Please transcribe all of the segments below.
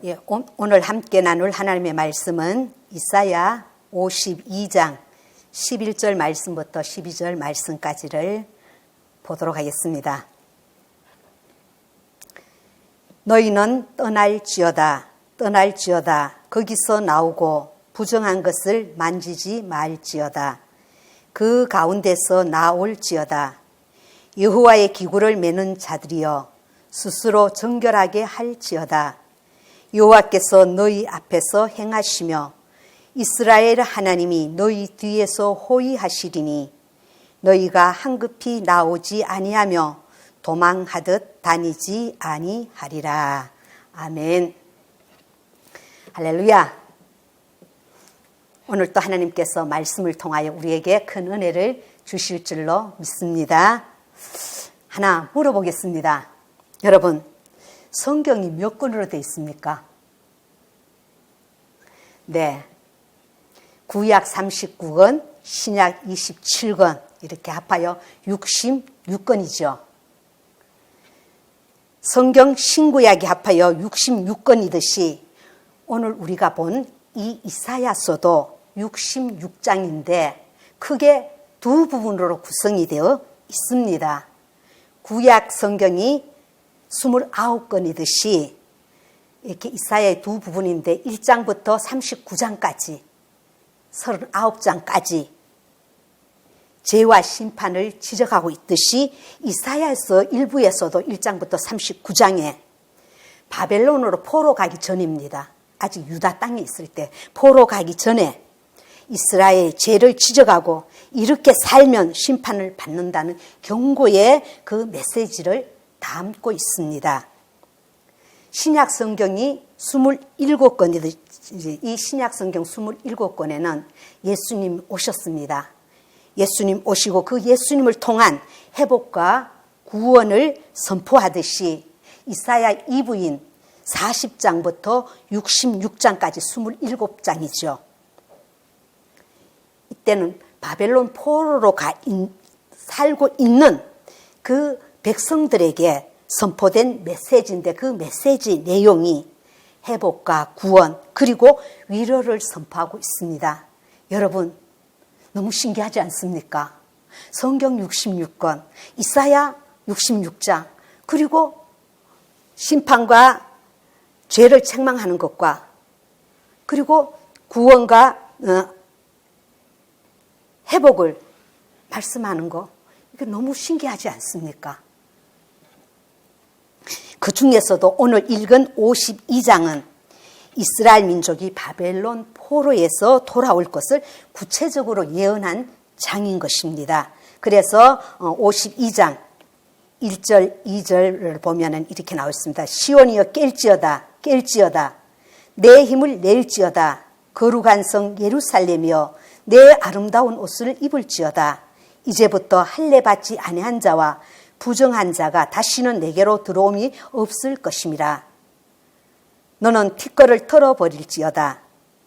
예, 오늘 함께 나눌 하나님의 말씀은 이사야 52장 11절 말씀부터 12절 말씀까지를 보도록 하겠습니다. 너희는 떠날지어다 거기서 나오고 부정한 것을 만지지 말지어다. 그 가운데서 나올지어다. 여호와의 기구를 매는 자들이여 스스로 정결하게 할지어다. 여호와께서 너희 앞에서 행하시며 이스라엘 하나님이 너희 뒤에서 호위하시리니 너희가 황급히 나오지 아니하며 도망하듯 다니지 아니하리라. 아멘. 할렐루야. 오늘 또 하나님께서 말씀을 통하여 우리에게 큰 은혜를 주실 줄로 믿습니다. 하나 물어보겠습니다. 여러분, 성경이 몇 권으로 되어 있습니까? 네. 구약 39권, 신약 27권, 이렇게 합하여 66권이죠. 성경 신구약이 합하여 66권이듯이 오늘 우리가 본 이 이사야서도 66장인데 크게 두 부분으로 구성이 되어 있습니다. 구약 성경이 29권이듯이 이렇게 이사야의 두 부분인데 1장부터 39장까지 39장까지 죄와 심판을 지적하고 있듯이 이사야서 일부에서도 1장부터 39장에 바벨론으로 포로 가기 전입니다. 아직 유다 땅에 있을 때 포로 가기 전에 이스라엘의 죄를 지적하고 이렇게 살면 심판을 받는다는 경고의 그 메시지를 담고 있습니다. 신약 성경이 27권이듯이 이 신약 성경 27권에는 예수님 오셨습니다. 예수님 오시고 그 예수님을 통한 회복과 구원을 선포하듯이 이사야 2부인 40장부터 66장까지 27장이죠. 이때는 바벨론 포로로 살고 있는 그 백성들에게 선포된 메시지인데 그 메시지 내용이 회복과 구원 그리고 위로를 선포하고 있습니다. 여러분 너무 신기하지 않습니까? 성경 66권, 이사야 66장 그리고 심판과 죄를 책망하는 것과 그리고 구원과 회복을 말씀하는 거 이게 너무 신기하지 않습니까? 그 중에서도 오늘 읽은 52장은 이스라엘 민족이 바벨론 포로에서 돌아올 것을 구체적으로 예언한 장인 것입니다. 그래서 52장 1절, 2절을 보면 이렇게 나와 있습니다. 시온이여 깰지어다 내 힘을 낼지어다 거룩한 성 예루살렘이여 내 아름다운 옷을 입을지어다 이제부터 할례 받지 아니한 자와 부정한 자가 다시는 내게로 들어옴이 없을 것임이라. 너는 티끌을 털어버릴지어다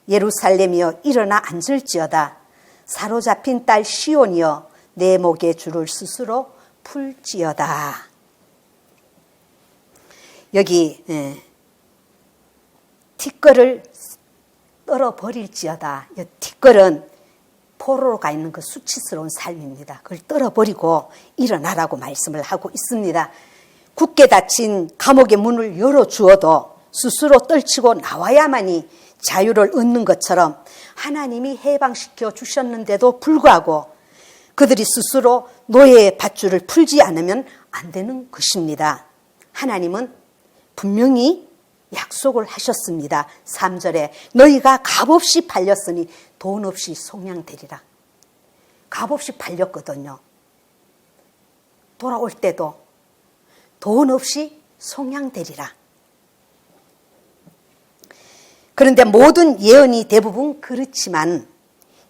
예루살렘이여 일어나 앉을지어다 사로잡힌 딸 시온이여 내 목에 줄을 스스로 풀지어다. 여기 티끌을 떨어버릴지어다. 이 티끌은 포로로 가 있는 그 수치스러운 삶입니다. 그걸 떨어버리고 일어나라고 말씀을 하고 있습니다. 굳게 닫힌 감옥의 문을 열어주어도 스스로 떨치고 나와야만이 자유를 얻는 것처럼 하나님이 해방시켜 주셨는데도 불구하고 그들이 스스로 노예의 밧줄을 풀지 않으면 안 되는 것입니다. 하나님은 분명히 약속을 하셨습니다. 3절에 너희가 값없이 팔렸으니 돈 없이 속량되리라. 값없이 팔렸거든요. 돌아올 때도 돈 없이 속량되리라. 그런데 모든 예언이 대부분 그렇지만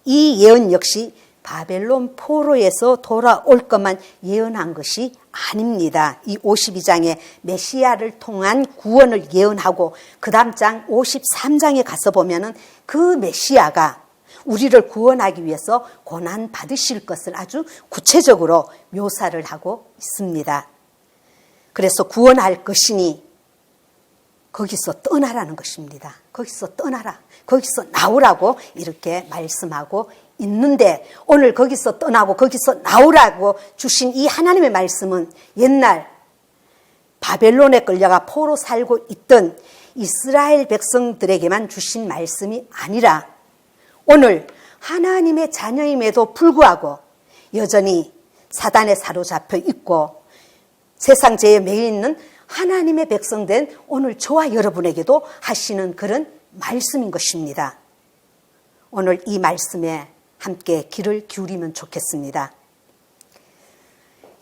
이 예언 역시 바벨론 포로에서 돌아올 것만 예언한 것이 아닙니다. 이 52장에 메시아를 통한 구원을 예언하고 그 다음 장 53장에 가서 보면은 그 메시아가 우리를 구원하기 위해서 고난 받으실 것을 아주 구체적으로 묘사를 하고 있습니다. 그래서 구원할 것이니 거기서 떠나라는 것입니다. 거기서 떠나라. 거기서 나오라고 이렇게 말씀하고 있는데 오늘 거기서 떠나고 거기서 나오라고 주신 이 하나님의 말씀은 옛날 바벨론에 끌려가 포로 살고 있던 이스라엘 백성들에게만 주신 말씀이 아니라 오늘 하나님의 자녀임에도 불구하고 여전히 사단에 사로잡혀 있고 세상 죄에 매여 있는 하나님의 백성된 오늘 저와 여러분에게도 하시는 그런 말씀인 것입니다. 오늘 이 말씀에 함께 귀를 기울이면 좋겠습니다.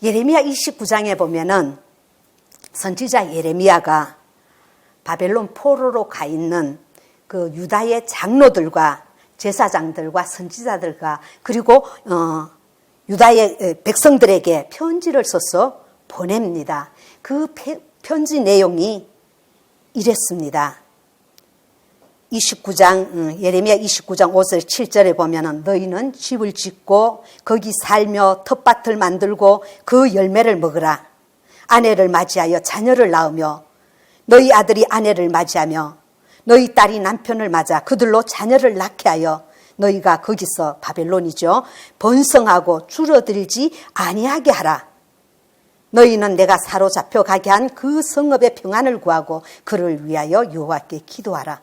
예레미야 29장에 보면은 선지자 예레미야가 바벨론 포로로 가 있는 그 유다의 장로들과 제사장들과 선지자들과 그리고 유다의 백성들에게 편지를 써서 보냅니다. 그 편지 내용이 이랬습니다. 29장 예레미야 29장 5절 7절에 보면은 너희는 집을 짓고 거기 살며 텃밭을 만들고 그 열매를 먹으라. 아내를 맞이하여 자녀를 낳으며 너희 아들이 아내를 맞이하며 너희 딸이 남편을 맞아 그들로 자녀를 낳게 하여 너희가 거기서 바벨론이죠. 번성하고 줄어들지 아니하게 하라. 너희는 내가 사로잡혀 가게 한 그 성읍의 평안을 구하고 그를 위하여 여호와께 기도하라.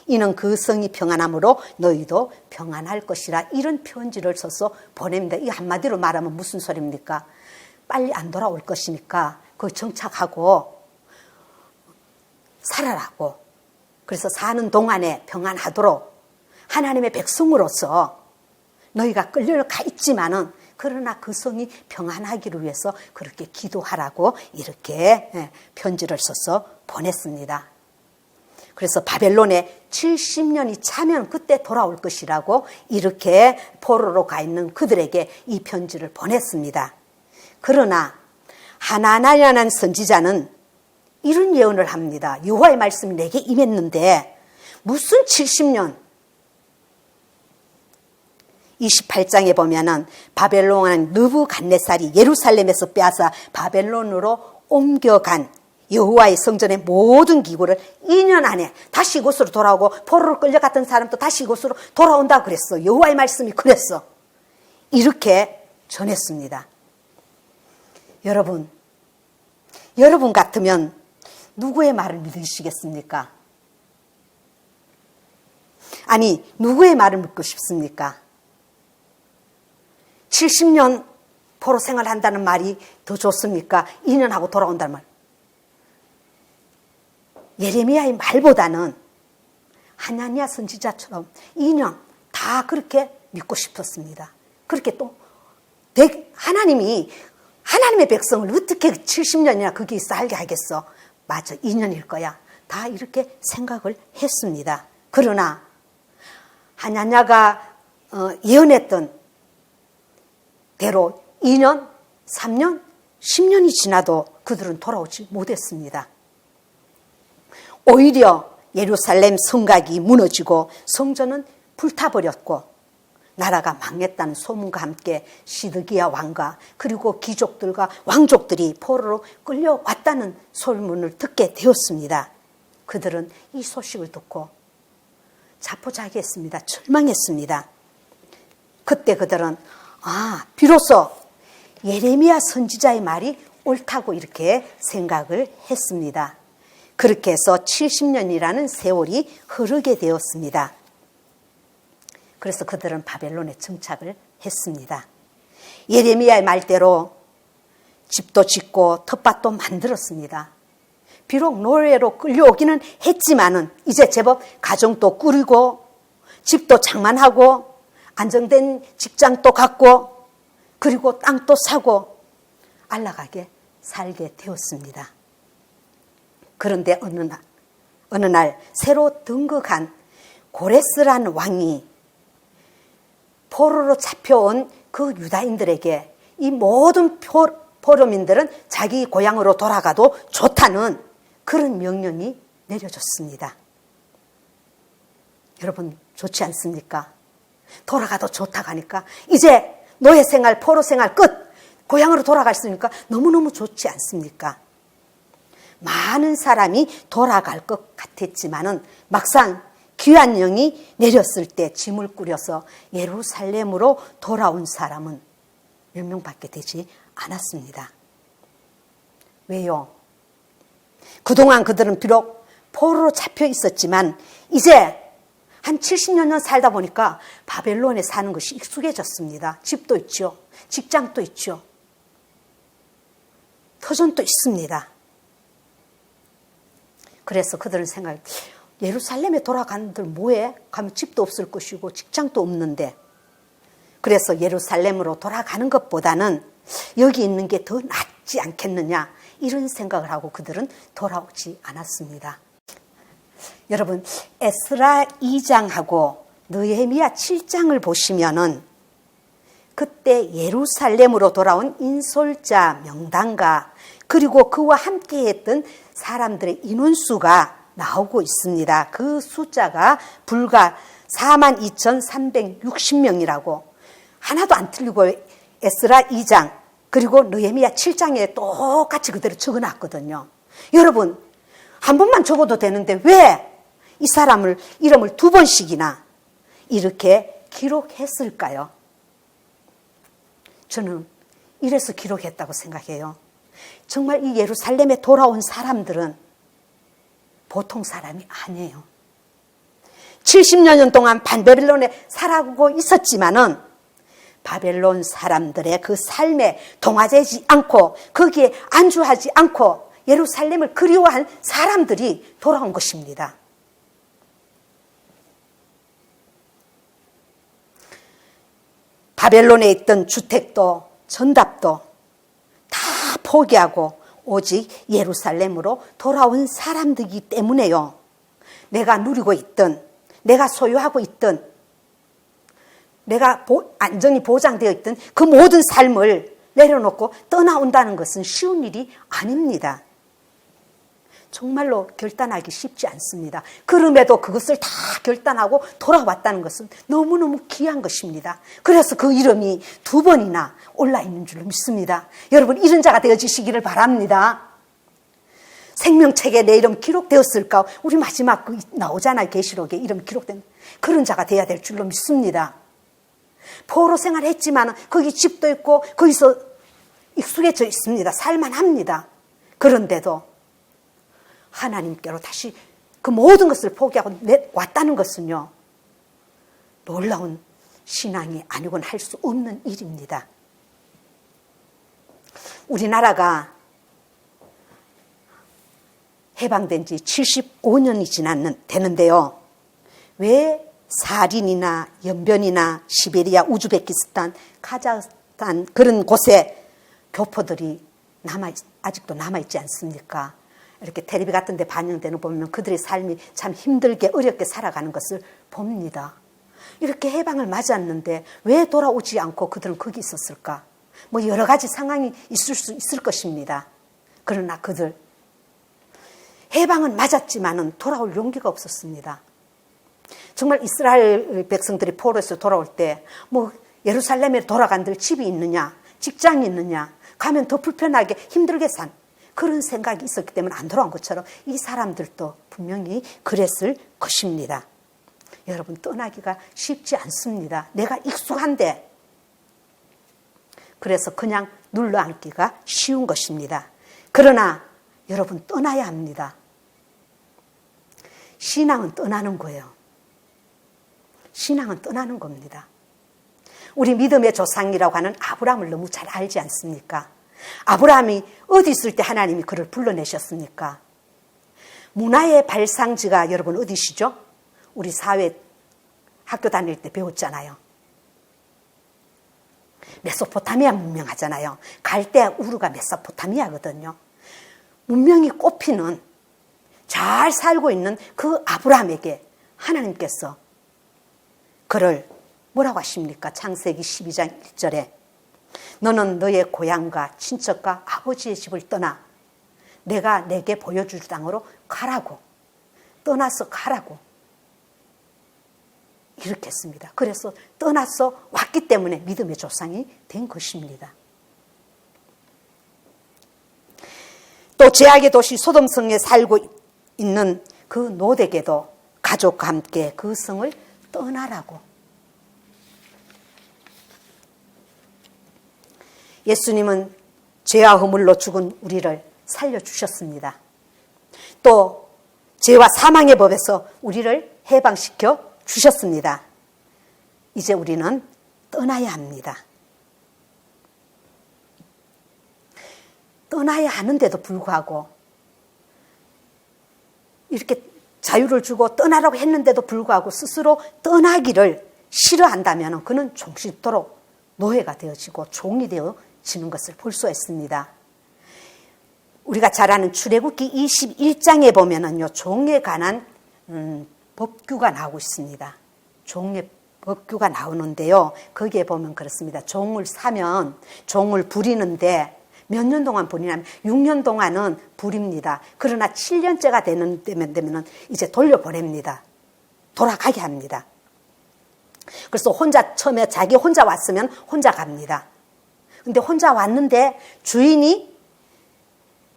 이는 그 성이 평안함으로 너희도 평안할 것이라. 이런 편지를 써서 보냅니다. 이 한마디로 말하면 무슨 소리입니까? 빨리 안 돌아올 것이니까 그 정착하고 살아라고. 그래서 사는 동안에 평안하도록 하나님의 백성으로서 너희가 끌려가 있지만은 그러나 그 성이 평안하기를 위해서 그렇게 기도하라고 이렇게 편지를 써서 보냈습니다. 그래서 바벨론에 70년이 차면 그때 돌아올 것이라고 이렇게 포로로 가 있는 그들에게 이 편지를 보냈습니다. 그러나 하나냐라는 선지자는 이런 예언을 합니다. 여호와의 말씀이 내게 임했는데 무슨 70년? 28장에 보면은 바벨론은 느부갓네살이 예루살렘에서 빼앗아 바벨론으로 옮겨간 여호와의 성전의 모든 기구를 2년 안에 다시 이곳으로 돌아오고 포로로 끌려갔던 사람도 다시 이곳으로 돌아온다 그랬어. 여호와의 말씀이 그랬어. 이렇게 전했습니다. 여러분 같으면 누구의 말을 믿으시겠습니까? 아니, 누구의 말을 믿고 싶습니까? 70년 포로 생활한다는 말이 더 좋습니까? 2년 하고 돌아온다는 말. 예레미야의 말보다는 하나냐 선지자처럼 2년 다 그렇게 믿고 싶었습니다. 그렇게 또 하나님의 백성을 어떻게 70년이나 거기 살게 하겠어? 맞아, 2년일 거야. 다 이렇게 생각을 했습니다. 그러나 하나냐가 예언했던 대로 2년, 3년, 10년이 지나도 그들은 돌아오지 못했습니다. 오히려 예루살렘 성곽이 무너지고 성전은 불타버렸고 나라가 망했다는 소문과 함께 시드기야 왕과 그리고 귀족들과 왕족들이 포로로 끌려왔다는 소문을 듣게 되었습니다. 그들은 이 소식을 듣고 자포자기했습니다. 절망했습니다. 그때 그들은 비로소 예레미야 선지자의 말이 옳다고 이렇게 생각을 했습니다. 그렇게 해서 70년이라는 세월이 흐르게 되었습니다. 그래서 그들은 바벨론에 정착을 했습니다. 예레미야의 말대로 집도 짓고 텃밭도 만들었습니다. 비록 노예로 끌려오기는 했지만은 이제 제법 가정도 꾸리고 집도 장만하고 안정된 직장도 갖고 그리고 땅도 사고 안락하게 살게 되었습니다. 그런데 어느 날 새로 등극한 고레스라는 왕이 포로로 잡혀온 그 유다인들에게 이 모든 포로민들은 자기 고향으로 돌아가도 좋다는 그런 명령이 내려졌습니다. 여러분 좋지 않습니까? 돌아가도 좋다고 하니까 이제 노예생활, 포로생활 끝! 고향으로 돌아갈 수 있으니까 너무너무 좋지 않습니까? 많은 사람이 돌아갈 것 같았지만은 막상 귀한 영이 내렸을 때 짐을 꾸려서 예루살렘으로 돌아온 사람은 몇 명밖에 되지 않았습니다. 왜요? 그동안 그들은 비록 포로로 잡혀 있었지만 이제 한 70여 년 살다 보니까 바벨론에 사는 것이 익숙해졌습니다. 집도 있죠. 직장도 있죠. 터전도 있습니다. 그래서 그들은 생각해, 예루살렘에 돌아가는들 뭐해? 가면 집도 없을 것이고 직장도 없는데. 그래서 예루살렘으로 돌아가는 것보다는 여기 있는 게 더 낫지 않겠느냐, 이런 생각을 하고 그들은 돌아오지 않았습니다. 여러분, 에스라 2장하고 느헤미야 7장을 보시면은 그때 예루살렘으로 돌아온 인솔자 명단과 그리고 그와 함께 했던 사람들의 인원수가 나오고 있습니다. 그 숫자가 불과 42,360명이라고 하나도 안 틀리고 에스라 2장 그리고 느헤미야 7장에 똑같이 그대로 적어놨거든요. 여러분, 한 번만 적어도 되는데 왜 이 사람을 이름을 두 번씩이나 이렇게 기록했을까요? 저는 이래서 기록했다고 생각해요. 정말 이 예루살렘에 돌아온 사람들은 보통 사람이 아니에요. 70여 년 동안 바벨론에 살아가고 있었지만은 바벨론 사람들의 그 삶에 동화되지 않고 거기에 안주하지 않고 예루살렘을 그리워한 사람들이 돌아온 것입니다. 바벨론에 있던 주택도 전답도 다 포기하고 오직 예루살렘으로 돌아온 사람들이기 때문에요. 내가 누리고 있던, 내가 소유하고 있던, 내가 안전이 보장되어 있던 그 모든 삶을 내려놓고 떠나온다는 것은 쉬운 일이 아닙니다. 정말로 결단하기 쉽지 않습니다. 그럼에도 그것을 다 결단하고 돌아왔다는 것은 너무너무 귀한 것입니다. 그래서 그 이름이 두 번이나 올라 있는 줄로 믿습니다. 여러분, 이런 자가 되어지시기를 바랍니다. 생명책에 내 이름 기록되었을까? 우리 마지막 나오잖아요. 계시록에 이름 기록된 그런 자가 되어야 될 줄로 믿습니다. 포로 생활했지만 거기 집도 있고 거기서 익숙해져 있습니다. 살만합니다. 그런데도 하나님께로 다시 그 모든 것을 포기하고 왔다는 것은요, 놀라운 신앙이 아니고는 할 수 없는 일입니다. 우리나라가 해방된 지 75년이 되는데요. 왜 사린이나 연변이나 시베리아, 우즈베키스탄, 카자흐스탄 그런 곳에 교포들이 아직도 남아있지 않습니까? 이렇게 텔레비 같은 데 반영되는 거 보면 그들의 삶이 참 힘들게 어렵게 살아가는 것을 봅니다. 이렇게 해방을 맞았는데 왜 돌아오지 않고 그들은 거기 있었을까? 뭐 여러 가지 상황이 있을 수 있을 것입니다. 그러나 그들 해방은 맞았지만은 돌아올 용기가 없었습니다. 정말 이스라엘 백성들이 포로에서 돌아올 때 뭐 예루살렘에 돌아간들 집이 있느냐, 직장이 있느냐, 가면 더 불편하게 힘들게 산 그런 생각이 있었기 때문에 안 돌아온 것처럼 이 사람들도 분명히 그랬을 것입니다. 여러분, 떠나기가 쉽지 않습니다. 내가 익숙한데 그래서 그냥 눌러앉기가 쉬운 것입니다. 그러나 여러분, 떠나야 합니다. 신앙은 떠나는 거예요. 신앙은 떠나는 겁니다. 우리 믿음의 조상이라고 하는 아브라함을 너무 잘 알지 않습니까? 아브라함이 어디 있을 때 하나님이 그를 불러내셨습니까? 문화의 발상지가 여러분 어디시죠? 우리 사회 학교 다닐 때 배웠잖아요. 메소포타미아 문명 하잖아요. 갈대아 우르가 메소포타미아거든요. 문명이 꼽히는 잘 살고 있는 그 아브라함에게 하나님께서 그를 뭐라고 하십니까? 창세기 12장 1절에 너는 너의 고향과 친척과 아버지의 집을 떠나 내가 내게 보여줄 땅으로 가라고, 떠나서 가라고 이렇게 했습니다. 그래서 떠나서 왔기 때문에 믿음의 조상이 된 것입니다. 또 죄악의 도시 소돔성에 살고 있는 그 롯에게도 가족과 함께 그 성을 떠나라고. 예수님은 죄와 허물로 죽은 우리를 살려주셨습니다. 또 죄와 사망의 법에서 우리를 해방시켜 주셨습니다. 이제 우리는 떠나야 합니다. 떠나야 하는데도 불구하고 이렇게 자유를 주고 떠나라고 했는데도 불구하고 스스로 떠나기를 싫어한다면 그는 종식토록 노예가 되어지고 종이 되어지는 것을 볼 수 있습니다. 우리가 잘 아는 출애굽기 21장에 보면은요, 종에 관한 법규가 나오고 있습니다. 종의 법규가 나오는데요, 거기에 보면 그렇습니다. 종을 사면 종을 부리는데 몇 년 동안 부리냐면 6년 동안은 부립니다. 그러나 7년째가 되면은 이제 돌려보냅니다. 돌아가게 합니다. 그래서 혼자 처음에 자기 혼자 왔으면 혼자 갑니다. 근데 혼자 왔는데 주인이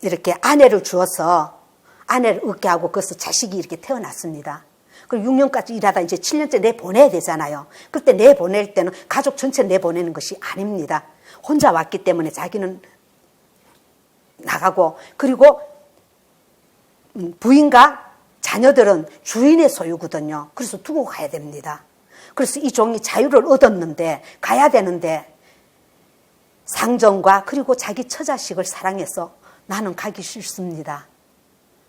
이렇게 아내를 주어서 아내를 얻게 하고 거기서 자식이 이렇게 태어났습니다. 그리고 6년까지 일하다 이제 7년째 내보내야 되잖아요. 그때 내보낼 때는 가족 전체 내보내는 것이 아닙니다. 혼자 왔기 때문에 자기는 나가고, 그리고 부인과 자녀들은 주인의 소유거든요. 그래서 두고 가야 됩니다. 그래서 이 종이 자유를 얻었는데 가야 되는데 상정과 그리고 자기 처자식을 사랑해서 나는 가기 싫습니다.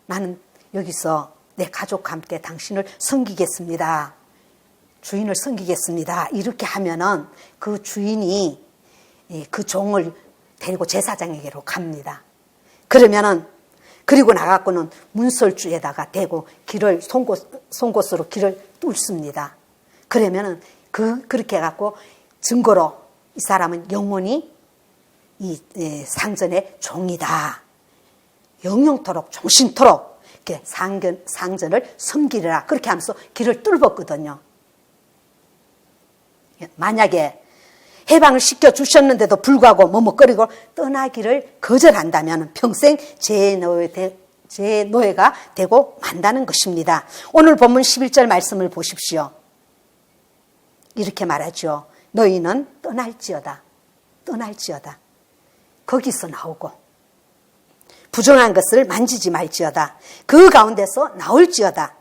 나는 여기서 내 가족과 함께 당신을 섬기겠습니다. 주인을 섬기겠습니다. 이렇게 하면은 그 주인이 그 종을 데리고 제사장에게로 갑니다. 그러면은 그리고 나가고는 문설주에다가 대고 길을 송곳으로 길을 뚫습니다. 그러면은 그렇게 해갖고 증거로 이 사람은 영원히 이 상전의 종이다. 영영토록 종신토록 이렇게 상전을 섬기리라. 그렇게 하면서 길을 뚫었거든요. 만약에 해방을 시켜주셨는데도 불구하고 머뭇거리고 떠나기를 거절한다면 평생 제 노예가 되고 만다는 것입니다. 오늘 본문 11절 말씀을 보십시오. 이렇게 말하죠. 너희는 떠날지어다. 떠날지어다. 거기서 나오고 부정한 것을 만지지 말지어다. 그 가운데서 나올지어다.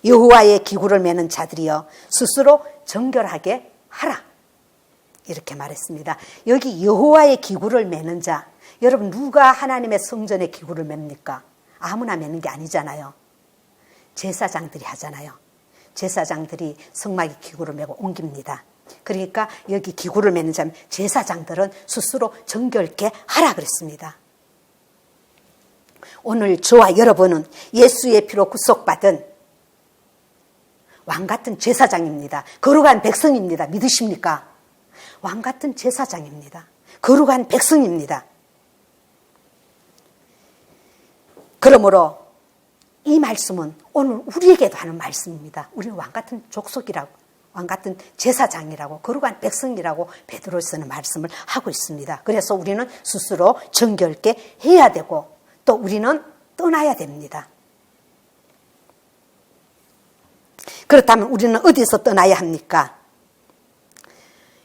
여호와의 기구를 매는 자들이여 스스로 정결하게 하라. 이렇게 말했습니다. 여기 여호와의 기구를 매는 자, 여러분 누가 하나님의 성전의 기구를 맵니까? 아무나 매는 게 아니잖아요. 제사장들이 하잖아요. 제사장들이 성막의 기구를 메고 옮깁니다. 그러니까 여기 기구를 매는 자면 제사장들은 스스로 정결케 하라 그랬습니다. 오늘 저와 여러분은 예수의 피로 구속받은 왕같은 제사장입니다. 거룩한 백성입니다. 믿으십니까? 왕같은 제사장입니다. 거룩한 백성입니다. 그러므로 이 말씀은 오늘 우리에게도 하는 말씀입니다. 우리는 왕같은 족속이라고, 왕같은 제사장이라고, 거룩한 백성이라고 베드로서는 말씀을 하고 있습니다. 그래서 우리는 스스로 정결케 해야 되고 또 우리는 떠나야 됩니다. 그렇다면 우리는 어디서 떠나야 합니까?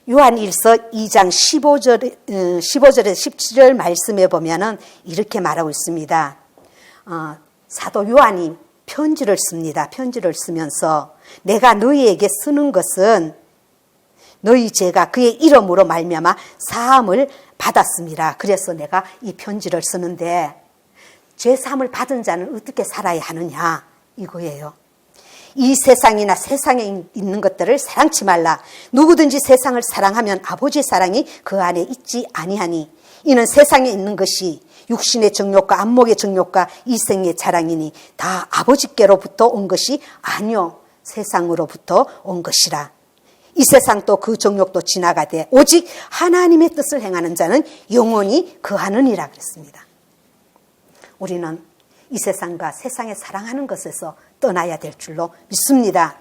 요한일서 2장 15절에서 17절 말씀에 보면은 이렇게 말하고 있습니다. 사도 요한이 편지를 씁니다. 편지를 쓰면서 내가 너희에게 쓰는 것은 너희 죄가 그의 이름으로 말미암아 사함을 받았습니다. 그래서 내가 이 편지를 쓰는데 죄 사함을 받은 자는 어떻게 살아야 하느냐 이거예요. 이 세상이나 세상에 있는 것들을 사랑치 말라. 누구든지 세상을 사랑하면 아버지의 사랑이 그 안에 있지 아니하니 이는 세상에 있는 것이 육신의 정욕과 안목의 정욕과 이생의 자랑이니 다 아버지께로부터 온 것이 아니요 세상으로부터 온 것이라. 이 세상도 그 정욕도 지나가되 오직 하나님의 뜻을 행하는 자는 영원히 거하느니라 그랬습니다. 우리는 이 세상과 세상에 사랑하는 것에서 떠나야 될 줄로 믿습니다.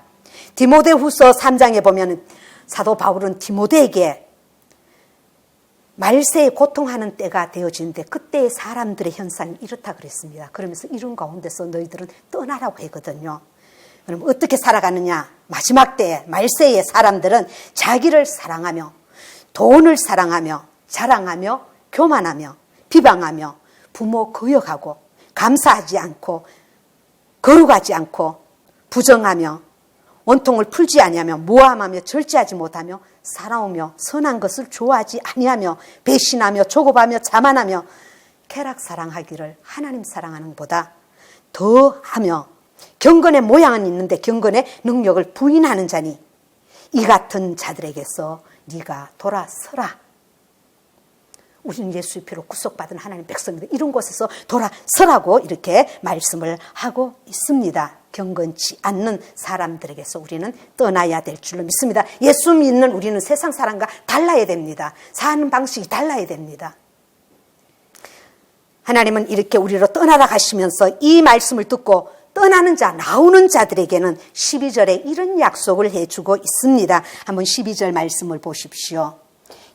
디모데후서 3장에 보면 사도 바울은 디모데에게 말세에 고통하는 때가 되어지는데 그때의 사람들의 현상이 이렇다 그랬습니다. 그러면서 이런 가운데서 너희들은 떠나라고 하거든요. 그럼 어떻게 살아가느냐? 마지막 때에 말세의 사람들은 자기를 사랑하며 돈을 사랑하며 자랑하며 교만하며 비방하며 부모 거역하고 감사하지 않고 거룩하지 않고 부정하며 원통을 풀지 아니하며 모함하며 절제하지 못하며 살아오며 선한 것을 좋아하지 아니하며 배신하며 조급하며 자만하며 쾌락사랑하기를 하나님 사랑하는 것보다 더하며 경건의 모양은 있는데 경건의 능력을 부인하는 자니 이 같은 자들에게서 네가 돌아서라. 우리는 예수의 피로 구속받은 하나님 백성입니다. 이런 곳에서 돌아서라고 이렇게 말씀을 하고 있습니다. 경건치 않는 사람들에게서 우리는 떠나야 될 줄로 믿습니다. 예수 믿는 우리는 세상 사람과 달라야 됩니다. 사는 방식이 달라야 됩니다. 하나님은 이렇게 우리로 떠나라 가시면서 이 말씀을 듣고 떠나는 자, 나오는 자들에게는 12절에 이런 약속을 해주고 있습니다. 한번 12절 말씀을 보십시오.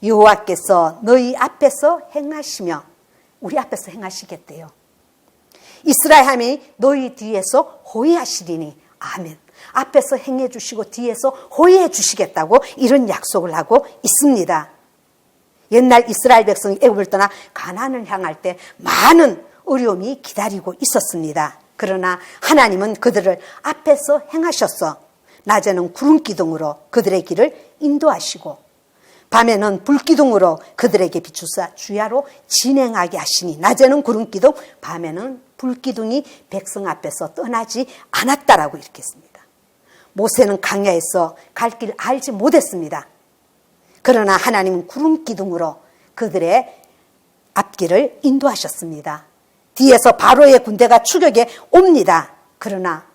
여호와께서 너희 앞에서 행하시며, 우리 앞에서 행하시겠대요. 이스라엘 하나님이 너희 뒤에서 호위하시리니. 아멘. 앞에서 행해 주시고 뒤에서 호위해 주시겠다고 이런 약속을 하고 있습니다. 옛날 이스라엘 백성이 애굽을 떠나 가나안을 향할 때 많은 어려움이 기다리고 있었습니다. 그러나 하나님은 그들을 앞에서 행하셔서 낮에는 구름 기둥으로 그들의 길을 인도하시고 밤에는 불기둥으로 그들에게 비추사 주야로 진행하게 하시니 낮에는 구름 기둥, 밤에는 불기둥이 백성 앞에서 떠나지 않았다라고 이렇게 했습니다. 모세는 광야에서 갈 길 알지 못했습니다. 그러나 하나님은 구름 기둥으로 그들의 앞길을 인도하셨습니다. 뒤에서 바로의 군대가 추격해 옵니다. 그러나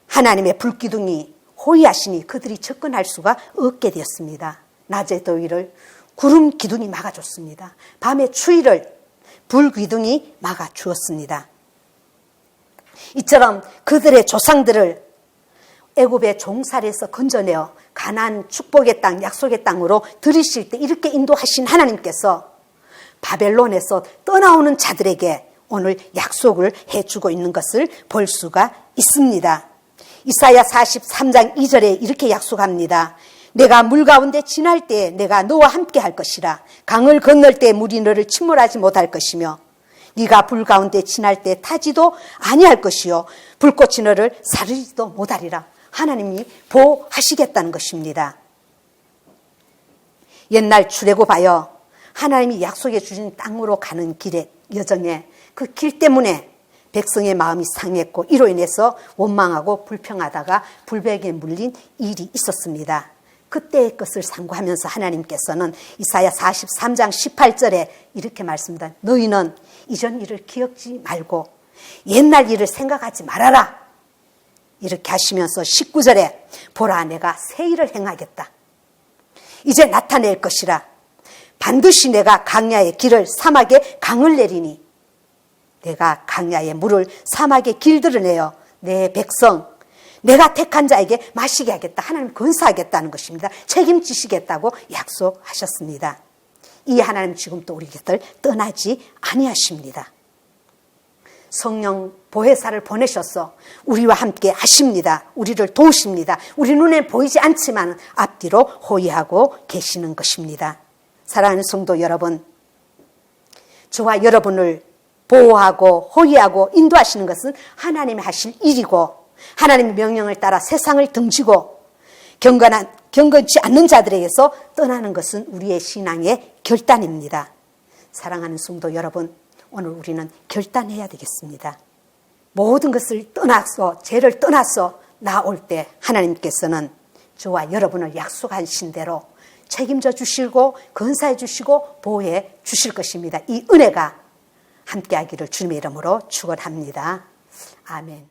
하나님의 불기둥이 호위하시니 그들이 접근할 수가 없게 되었습니다. 낮의 더위를 구름 기둥이 막아줬습니다. 밤의 추위를 불기둥이 막아주었습니다. 이처럼 그들의 조상들을 애굽의 종살에서 건져내어 가나안 축복의 땅, 약속의 땅으로 들이실 때 이렇게 인도하신 하나님께서 바벨론에서 떠나오는 자들에게 오늘 약속을 해주고 있는 것을 볼 수가 있습니다. 이사야 43장 2절에 이렇게 약속합니다. 내가 물 가운데 지날 때 내가 너와 함께 할 것이라. 강을 건널 때 물이 너를 침몰하지 못할 것이며 네가 불 가운데 지날 때 타지도 아니할 것이요 불꽃이 너를 사르지도 못하리라. 하나님이 보호하시겠다는 것입니다. 옛날 출애굽하여 하나님이 약속해 주신 땅으로 가는 길의 여정에 그 길 때문에 백성의 마음이 상했고 이로 인해서 원망하고 불평하다가 불백에 물린 일이 있었습니다. 그때의 것을 상고하면서 하나님께서는 이사야 43장 18절에 이렇게 말씀합니다. 너희는 이전 일을 기억지 말고 옛날 일을 생각하지 말아라. 이렇게 하시면서 19절에 보라 내가 새 일을 행하겠다. 이제 나타낼 것이라. 반드시 내가 강야의 길을 사막에 강을 내리니 내가 강야의 물을 사막에 길들을 내어 내 백성 내가 택한 자에게 마시게 하겠다. 하나님 건사하겠다는 것입니다. 책임지시겠다고 약속하셨습니다. 이 하나님 지금 또 우리 곁을 떠나지 아니하십니다. 성령 보혜사를 보내셔서 우리와 함께 하십니다. 우리를 도우십니다. 우리 눈에 보이지 않지만 앞뒤로 호위하고 계시는 것입니다. 사랑하는 성도 여러분, 저와 여러분을 보호하고 호위하고 인도하시는 것은 하나님이 하실 일이고 하나님의 명령을 따라 세상을 등지고 경건치 않는 자들에게서 떠나는 것은 우리의 신앙의 결단입니다. 사랑하는 성도 여러분, 오늘 우리는 결단해야 되겠습니다. 모든 것을 떠나서 죄를 떠나서 나올 때 하나님께서는 저와 여러분을 약속하신 대로 책임져 주시고 건사해 주시고 보호해 주실 것입니다. 이 은혜가 함께하기를 주님의 이름으로 축원합니다. 아멘.